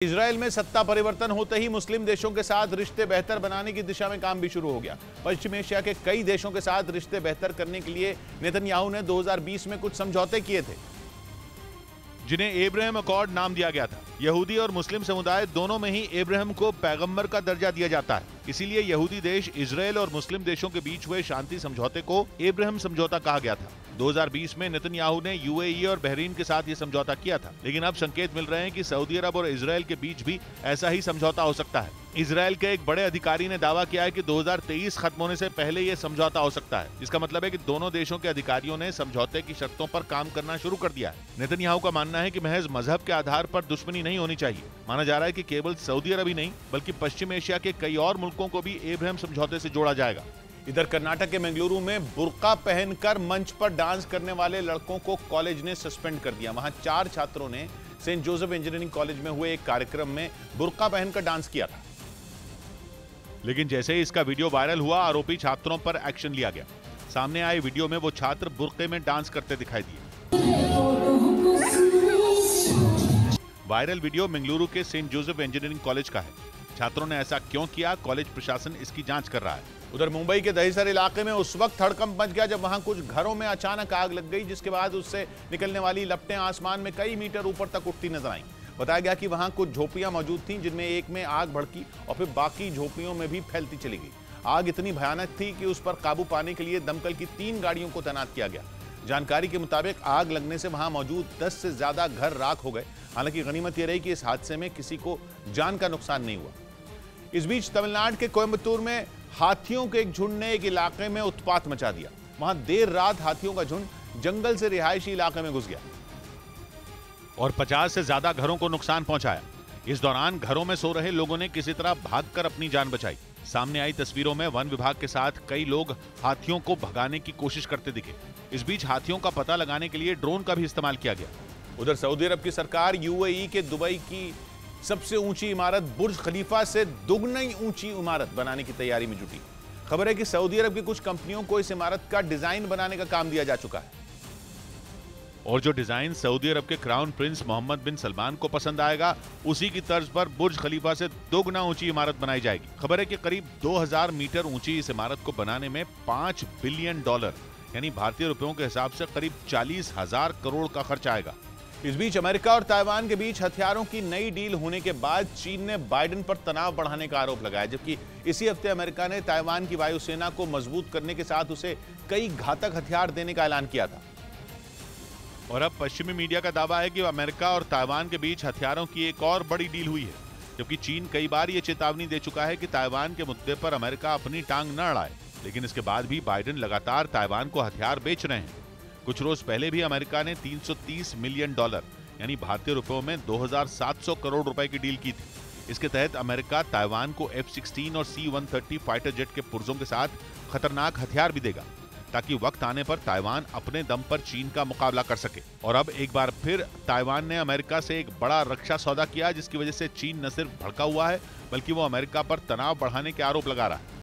Israel में सत्ता परिवर्तन होते ही मुस्लिम देशों के साथ रिश्ते बेहतर बनाने की दिशा में काम भी शुरू हो गया। पश्चिम एशिया के कई देशों के साथ रिश्ते बेहतर करने के लिए नेतन्याहू ने 2020 में कुछ समझौते किए थे, जिन्हें एब्राहम अकॉर्ड नाम दिया गया था। यहूदी और मुस्लिम समुदाय दोनों में ही एब्राहम को पैगंबर का दर्जा दिया जाता है। इसीलिए यहूदी देश इजराइल और मुस्लिम देशों के बीच हुए शांति समझौते को एब्राहम समझौता कहा गया था। 2020 में नेतन्याहू ने यूएई और बहरीन के साथ ये समझौता किया था, लेकिन अब संकेत मिल रहे हैं कि सऊदी अरब और इजराइल के बीच भी ऐसा ही समझौता हो सकता है। इजराइल के एक बड़े अधिकारी ने दावा किया है कि 2023 खत्म होने से पहले ये समझौता हो सकता है। इसका मतलब है कि दोनों देशों के अधिकारियों ने समझौते की शर्तों पर काम करना शुरू कर दिया है। नेतन्याहू का मानना है कि महज मजहब के आधार पर दुश्मनी नहीं होनी चाहिए। माना जा रहा है कि केवल सऊदी अरब ही नहीं बल्कि पश्चिम एशिया के कई और मुल्कों को भी एब्राहम समझौते से जोड़ा जाएगा। इधर कर्नाटक के मंगलुरु में बुर्का पहनकर मंच पर डांस करने वाले लड़कों को कॉलेज ने सस्पेंड कर दिया। वहां 4 छात्रों ने सेंट जोसेफ इंजीनियरिंग कॉलेज में हुए एक कार्यक्रम में बुर्का पहनकर डांस किया था, लेकिन जैसे ही इसका वीडियो वायरल हुआ, आरोपी छात्रों पर एक्शन लिया गया। सामने आए वीडियो में वो छात्र बुर्के में डांस करते दिखाई दिए। वायरल वीडियो मंगलुरु के सेंट जोसेफ इंजीनियरिंग कॉलेज का है। छात्रों ने ऐसा क्यों किया, कॉलेज प्रशासन इसकी जांच कर रहा है। उधर मुंबई के दहिसर इलाके में उस वक्त हड़कंप मच गया जब वहां कुछ घरों में अचानक आग लग गई, जिसके बाद उससे निकलने वाली लपटें आसमान में कई मीटर ऊपर तक उठती नजर आईं। बताया गया कि वहां कुछ झोपड़ियां मौजूद थीं, जिनमें एक में आग भड़की और फिर बाकी झोपड़ियों में भी फैलती चली गई। आग इतनी भयानक थी कि उस पर काबू पाने के लिए दमकल की 3 गाड़ियों को तैनात किया गया। जानकारी के मुताबिक आग लगने से वहां मौजूद 10 से ज्यादा घर राख हो गए। हालांकि गनीमत यह रही कि इस हादसे में किसी को जान का नुकसान नहीं हुआ। इस बीच तमिलनाडु के कोयम्बतूर में हाथियों के एक झुंड ने एक इलाके में उत्पात मचा दिया। वहां देर रात हाथियों का झुंड जंगल से रिहायशी इलाके में घुस गया और 50 से ज्यादा घरों को नुकसान पहुंचाया। इस दौरान घरों में सो रहे लोगों ने किसी तरह भागकर अपनी जान बचाई। सामने आई तस्वीरों में वन विभाग के साथ कई लोग हाथियों को भगाने की कोशिश करते दिखे। इस बीच हाथियों का पता लगाने के लिए ड्रोन का भी इस्तेमाल किया गया। उधर सऊदी अरब की सरकार यूएई के दुबई की सबसे ऊंची इमारत बुर्ज खलीफा से दुगनी ऊंची इमारत बनाने की तैयारी में जुटी। खबर है कि सऊदी अरब की कुछ कंपनियों को इस इमारत का डिजाइन बनाने का काम दिया जा चुका है और जो डिजाइन सऊदी अरब के क्राउन प्रिंस मोहम्मद बिन सलमान को पसंद आएगा, उसी की तर्ज पर बुर्ज खलीफा से 2 गुना ऊंची इमारत बनाई जाएगी। खबर है कि करीब 2000 मीटर ऊंची इस इमारत को बनाने में $5 बिलियन यानी भारतीय रुपयों के हिसाब से करीब 40,000 करोड़ का खर्च आएगा। इस बीच अमेरिका और ताइवान के बीच हथियारों की नई डील होने के बाद चीन ने बाइडेन पर तनाव बढ़ाने का आरोप लगाया, जबकि इसी हफ्ते अमेरिका ने ताइवान की वायुसेना को मजबूत करने के साथ उसे कई घातक हथियार देने का ऐलान किया था। और अब पश्चिमी मीडिया का दावा है कि अमेरिका और ताइवान के बीच हथियारों की एक और बड़ी डील हुई है, जबकि चीन कई बार ये चेतावनी दे चुका है कि ताइवान के मुद्दे पर अमेरिका अपनी टांग न अड़ाए। लेकिन इसके बाद भी बाइडेन लगातार ताइवान को हथियार बेच रहे हैं। कुछ रोज पहले भी अमेरिका ने $330 मिलियन यानी भारतीय रुपयों में 2700 करोड़ रुपए की डील की थी। इसके तहत अमेरिका ताइवान को F-16 और C-130 फाइटर जेट के पुर्जों के साथ खतरनाक हथियार भी देगा, ताकि वक्त आने पर ताइवान अपने दम पर चीन का मुकाबला कर सके। और अब एक बार फिर ताइवान ने अमेरिका से एक बड़ा रक्षा सौदा किया, जिसकी वजह से चीन न सिर्फ भड़का हुआ है बल्कि वो अमेरिका पर तनाव बढ़ाने के आरोप लगा रहा है।